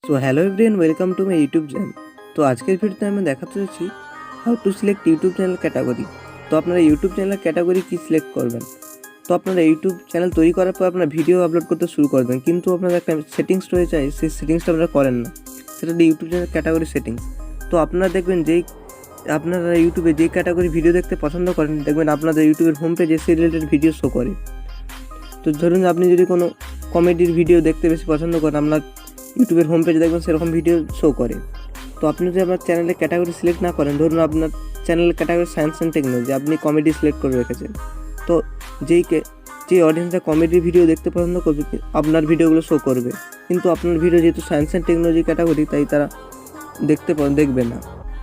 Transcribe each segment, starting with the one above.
So hello everyone, welcome to my YouTube channel. तो आज के ভিডিওতে আমি দেখাতে যাচ্ছি how to select YouTube channel category. তো আপনারা ইউটিউব চ্যানেল ক্যাটাগরি কি সিলেক্ট করবেন। তো আপনারা ইউটিউব চ্যানেল তৈরি করার পর আপনারা ভিডিও আপলোড করতে শুরু করবেন, কিন্তু আপনাদের একটা সেটিংস রয়েছে, সেই সেটিংসটা আপনারা করেন না। সেটা হলো ইউটিউব চ্যানেল ক্যাটাগরি সেটিংস। তো আপনারা দেখবেন যেই আপনারা ইউটিউবে যে ক্যাটাগরি ভিডিও দেখতে পছন্দ করেন, দেখবেন আপনাদের ইউটিউবের হোম পেজে সেই রিলেটেড ভিডিও শো করে। তো ধরুন আপনি যদি কোনো কমেডির ভিডিও দেখতে বেশি পছন্দ করেন, আপনার ইউটিউবের হোম পেজে দেখবেন সেরকম ভিডিও শো করে। তো আপনি যদি আপনার চ্যানেলে ক্যাটাগরি সিলেক্ট না করেন, ধরুন আপনার চ্যানেলের ক্যাটাগরি সায়েন্স অ্যান্ড টেকনোলজি, আপনি কমেডি সিলেক্ট করে রেখেছেন, তো যে অডিয়েন্সরা কমেডি ভিডিও দেখতে পছন্দ করবে আপনার ভিডিওগুলো শো করবে, কিন্তু আপনার ভিডিও যেহেতু সায়েন্স অ্যান্ড টেকনোলজি ক্যাটাগরি, তাই তারা দেখবে না।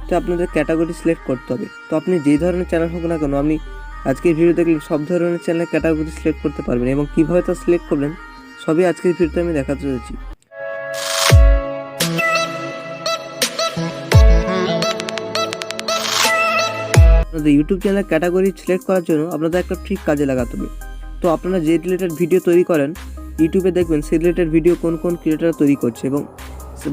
তো আপনাদের ক্যাটাগরি সিলেক্ট করতে হবে। তো আপনি যেই ধরনের চ্যানেল হোক না কেন, আপনি আজকের ভিডিও দেখলে সব ধরনের চ্যানেলের ক্যাটাগরি সিলেক্ট করতে পারবেন, এবং কীভাবে তা সিলেক্ট করবেন সবই আজকের ভিডিওতে আমি দেখাতে চলেছি। আপনাদের ইউটিউব চ্যানেলের ক্যাটাগরি সিলেক্ট করার জন্য আপনাদের একটা ট্রিক কাজে লাগাতে হবে। তো আপনারা যে রিলেটেড ভিডিও তৈরি করেন, ইউটিউবে দেখবেন সেই রিলেটেড ভিডিও কোন কোন ক্রিয়েটার তৈরি করছে, এবং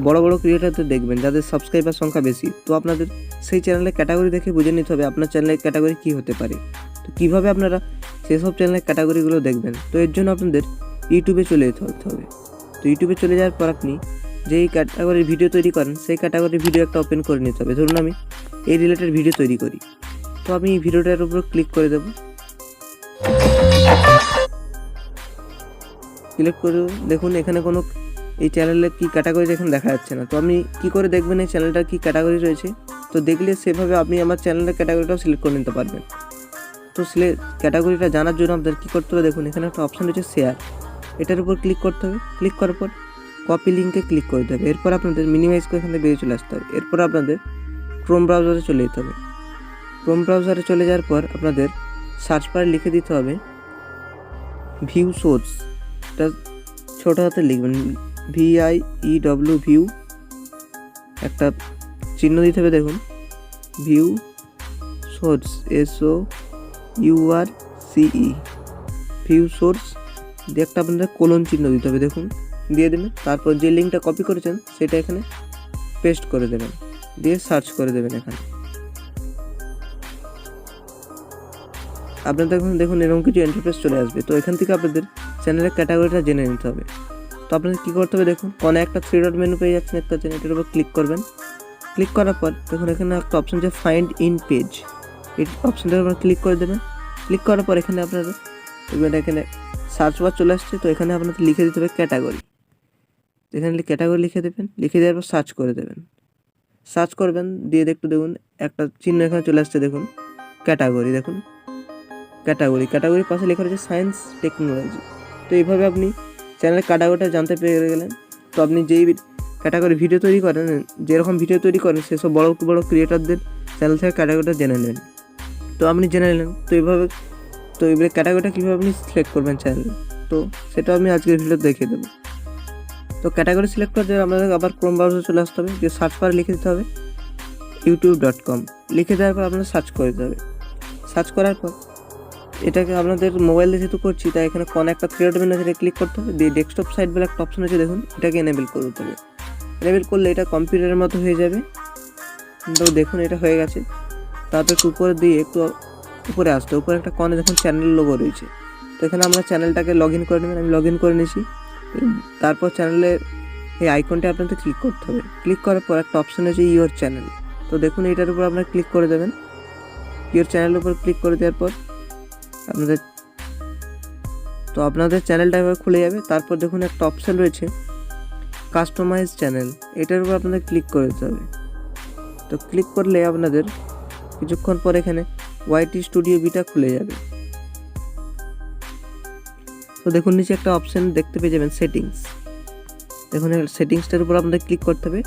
বড় বড় ক্রিয়েটারদের দেখবেন যাদের সাবস্ক্রাইবার সংখ্যা বেশি। তো আপনাদের সেই চ্যানেলের ক্যাটাগরি দেখে বুঝে নিতে হবে আপনার চ্যানেলের ক্যাটাগরি কী হতে পারে। তো কীভাবে আপনারা সেসব চ্যানেলের ক্যাটাগরিগুলো দেখবেন, তো এর জন্য আপনাদের ইউটিউবে চলে যেতে হবে। তো ইউটিউবে চলে যাওয়ার পর আপনি যেই ক্যাটাগরির ভিডিও তৈরি করেন, সেই ক্যাটাগরির ভিডিও একটা ওপেন করে নিতে হবে। ধরুন আমি এই রিলেটেড ভিডিও তৈরি করি, তো আমি এই ভিডিওটার উপর ক্লিক করে দেব। ক্লিক করে দেখুন এখানে কোনো এই চ্যানেলের কী ক্যাটাগরি এখানে দেখা যাচ্ছে না। তো আপনি কী করে দেখবেন এই চ্যানেলটার কী ক্যাটাগরি রয়েছে? তো দেখলে সেভাবে আপনি আমার চ্যানেলের ক্যাটাগরিটাও সিলেক্ট করে নিতে পারবেন। তো ক্যাটাগরিটা জানার জন্য আপনাদের কী করতে হবে, দেখুন এখানে একটা অপশান রয়েছে শেয়ার, এটার উপর ক্লিক করতে হবে। ক্লিক করার পর কপি লিঙ্কে ক্লিক করতে হবে। এরপর আপনাদের মিনিমাইজ করে এখানে বেরিয়ে চলে আসতে হবে। এরপর আপনাদের ক্রোম ব্রাউজারে চলে যেতে হবে। ক্রোম ব্রাউজারে চলে যাওয়ার পর আপনাদের সার্চ বারে লিখে দিতে হবে ভিউ সোর্স। এটা ছোটো হাতে লিখবেন, VIEW ভিউ, একটা চিহ্ন দিতে হবে, দেখুন view source, SOURCE, view source দিয়ে একটা আপনাদের কোলন চিহ্ন দিতে হবে, দেখুন দিয়ে দেবেন। তারপর যে লিঙ্কটা কপি করেছেন সেটা এখানে পেস্ট করে দেবেন, দিয়ে সার্চ করে দেবেন। এখানে আপনাদের দেখুন এরকম কিছু ইন্টারফেস চলে আসবে। তো এখান থেকে আপনাদের চ্যানেলের ক্যাটাগরিটা জেনে নিতে হবে। তো আপনাদের কী করতে হবে, দেখুন কোনো একটা 3 ডট মেনু পেয়ে যাচ্ছেন, একটা চ্যানেলের উপর ক্লিক করবেন। ক্লিক করার পর দেখুন এখানে একটা অপশান আছে ফাইন্ড ইন পেজ, এই অপশানটার উপর ক্লিক করে দেবেন। ক্লিক করার পর এখানে আপনাদের দেখবেন এখানে সার্চ বার চলে আসছে। তো এখানে আপনাদের লিখে দিতে হবে ক্যাটাগরি, এখানে ক্যাটাগরি লিখে দেবেন। লিখে দেওয়ার পর সার্চ করে দেবেন, সার্চ করবেন, দিয়ে দেখুন একটা চিহ্ন এখানে চলে আসছে, দেখুন ক্যাটাগরি, দেখুন ক্যাটাগরির পাশে লেখা রয়েছে সায়েন্স টেকনোলজি। তো এইভাবে আপনি চ্যানেলের ক্যাটাগরিটা জানতে পেরে গেলেন। তো আপনি যেই ক্যাটাগরি ভিডিও তৈরি করেন, যেরকম ভিডিও তৈরি করেন, সেসব বড় ক্রিয়েটারদের চ্যানেল থেকে ক্যাটাগরিটা জেনে নেন। তো আপনি জেনে নিলেন। তো এবারে ক্যাটাগরিটা কীভাবে আপনি সিলেক্ট করবেন চ্যানেলে, তো সেটা আমি আজকের ভিডিও দেখিয়ে দেবো। তো ক্যাটাগরি সিলেক্ট করতে আপনাদের আবার ক্রোম ব্রাউজারে চলে আসতে হবে, যে সার্চ বারে লিখে দিতে হবে youtube.com। লিখে দেওয়ার পর আপনাদের সার্চ করে দিতে হবে। সার্চ করার পর এটাকে আপনাদের মোবাইলে যেহেতু করছি, তাই এখানে কোনো একটা 3 ডট মেনু আছে, ক্লিক করতে হবে। দিয়ে ডেস্কটপ সাইট বলে একটা অপশন আছে, দেখুন এটাকে এনেবেল করতে হবে। এনেবেল করলে এটা কম্পিউটারের মতো হয়ে যাবে। তো দেখুন এটা হয়ে গেছে। তারপর একটু উপরে দিয়ে একটু উপরে আসতে, উপরে একটা কর্নে দেখুন চ্যানেল লোগো রয়েছে। তো এখানে আমরা চ্যানেলটাকে লগ ইন করে নেবেন। আমি লগ ইন করে নিয়েছি। তারপর চ্যানেলের এই আইকনটা আপনাদের ক্লিক করতে হবে। ক্লিক করার পর একটা অপশন আছে ইওর চ্যানেল। তো দেখুন এটার উপর আপনারা ক্লিক করে দেবেন। ইওর চ্যানেলের উপর ক্লিক করে দেওয়ার পর আপনাদের চ্যানেলটা এবার খুলে যাবে। তারপর দেখুন একটা অপশান রয়েছে কাস্টমাইজ চ্যানেল, এটার উপর আপনাদের ক্লিক করে দিতে হবে। তো ক্লিক করলে আপনাদের কিছুক্ষণ পর এখানে YT স্টুডিও বিটা খুলে যাবে। তো দেখুন নিচে একটা অপশান দেখতে পেয়ে যাবেন সেটিংস, দেখুন সেটিংসটার উপর আপনাদের ক্লিক করতে হবে।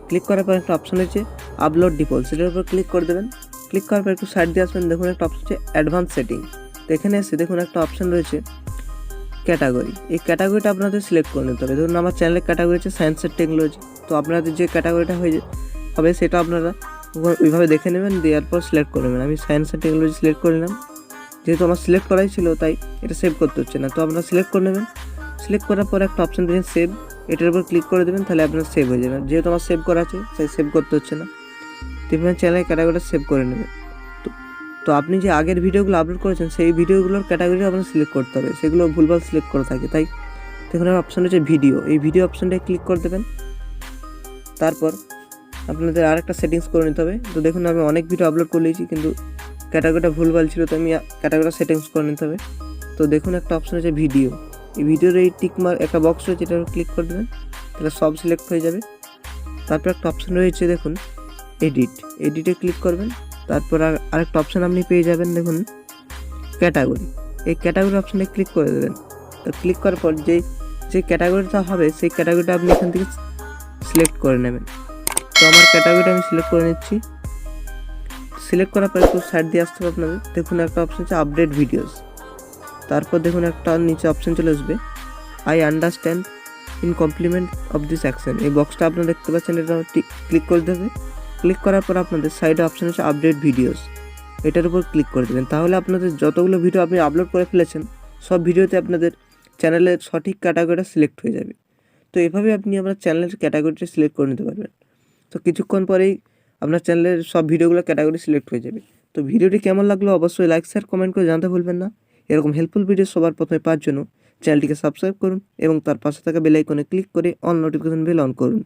ক্লিক করার পর একটা অপশান রয়েছে আপলোড ডিফল্ট, সেটার উপর ক্লিক করে দেবেন। ক্লিক করার পর একটু সাইড দিয়ে আসবেন, দেখুন একটা অপশন হচ্ছে অ্যাডভান্স সেটিং। তো এখানে এসে দেখুন একটা অপশান রয়েছে ক্যাটাগরি, এই ক্যাটাগরিটা আপনাদের সিলেক্ট করে নিতে হবে। ধরুন আমার চ্যানেলের ক্যাটাগরি হচ্ছে সায়েন্স অ্যান্ড টেকনোলজি। তো আপনাদের যে ক্যাটাগরিটা হবে সেটা আপনারা ওইভাবে দেখে নেবেন, দেওয়ার পর সিলেক্ট করে নেবেন। আমি সায়েন্স অ্যান্ড টেকনোলজি সিলেক্ট করে নিলাম, যেহেতু আমার সিলেক্ট করাই ছিল তাই এটা সেভ করতে হচ্ছে না। তো আপনারা সিলেক্ট করে নেবেন। সিলেক্ট করার পর একটা অপশান দিয়েছেন সেভ, এটার উপর ক্লিক করে দেবেন, তাহলে আপনার সেভ হয়ে যাবে। যেহেতু আমার সেভ করা আছে তাই সেভ করতে হচ্ছে না। তো এভাবে চ্যানেলের ক্যাটাগরিটা সেভ করে নেবেন। তো আপনি যে আগের ভিডিওগুলো আপলোড করেছেন সেই ভিডিওগুলোর ক্যাটাগরি আপনার সিলেক্ট করতে হবে, সেগুলো ভুলভাল সিলেক্ট করে থাকে। তাই দেখুন অপশান হচ্ছে ভিডিও, এই ভিডিও অপশানটায় ক্লিক করে দেবেন। তারপর আপনাদের আরেকটা সেটিংস করে নিতে হবে। তো দেখুন আমি অনেক ভিডিও আপলোড করে নিয়েছি, কিন্তু ক্যাটাগরিটা ভুলভাল ছিল, তো আমি ক্যাটাগরিটা সেটিংস করে নিতে হবে। তো দেখুন একটা অপশান আছে ভিডিও, এই ভিডিওর এই টিক মার্ক একটা বক্স রয়েছে, এটার ক্লিক করে দেবেন, তাহলে সব সিলেক্ট হয়ে যাবে। তারপর একটা অপশান রয়েছে দেখুন এডিটে ক্লিক করবেন। তারপর আরেকটা অপশান আপনি পেয়ে যাবেন দেখুন ক্যাটাগরি, এই ক্যাটাগরি অপশানে ক্লিক করে দেবেন। তো ক্লিক করার পর যে ক্যাটাগরিটা হবে সেই ক্যাটাগরিটা আপনি এখান থেকে সিলেক্ট করে নেবেন। তো আমার ক্যাটাগরিটা আমি সিলেক্ট করে নিচ্ছি। সিলেক্ট করার পর একটু সাইড দিয়ে আসতে হবে আপনাদের। দেখুন একটা অপশান আছে আপডেট ভিডিওস, তারপর দেখুন একটা নিচে অপশান চলে আসবে I understand in compliment of this action, এই বক্সটা আপনারা দেখতে পাচ্ছেন, এটা ক্লিক করে দেবে। ক্লিক করার পর আপনাদের সাইডে অপশান আছে আপডেট ভিডিওস, এটার উপর ক্লিক করে দেবেন। তাহলে আপনাদের যতগুলো ভিডিও আপনি আপলোড করে ফেলেছেন সব ভিডিওতে আপনাদের চ্যানেলের সঠিক ক্যাটাগরিটা সিলেক্ট হয়ে যাবে। তো এভাবে আপনি আপনার চ্যানেলের ক্যাটাগরিটা সিলেক্ট করে নিতে পারবেন। তো কিছুক্ষণ পরেই আপনার চ্যানেলের সব ভিডিওগুলো ক্যাটাগরি সিলেক্ট হয়ে যাবে। তো ভিডিওটি কেমন লাগলো অবশ্যই লাইক শেয়ার কমেন্ট করে জানতে ভুলবেন না। এরকম হেল্পফুল ভিডিও সবার প্রথমে পাওয়ার জন্য চ্যানেলটিকে সাবস্ক্রাইব করুন এবং তার পাশে থাকা বেল আইকনে ক্লিক করে অল নোটিফিকেশন বেল অন করুন।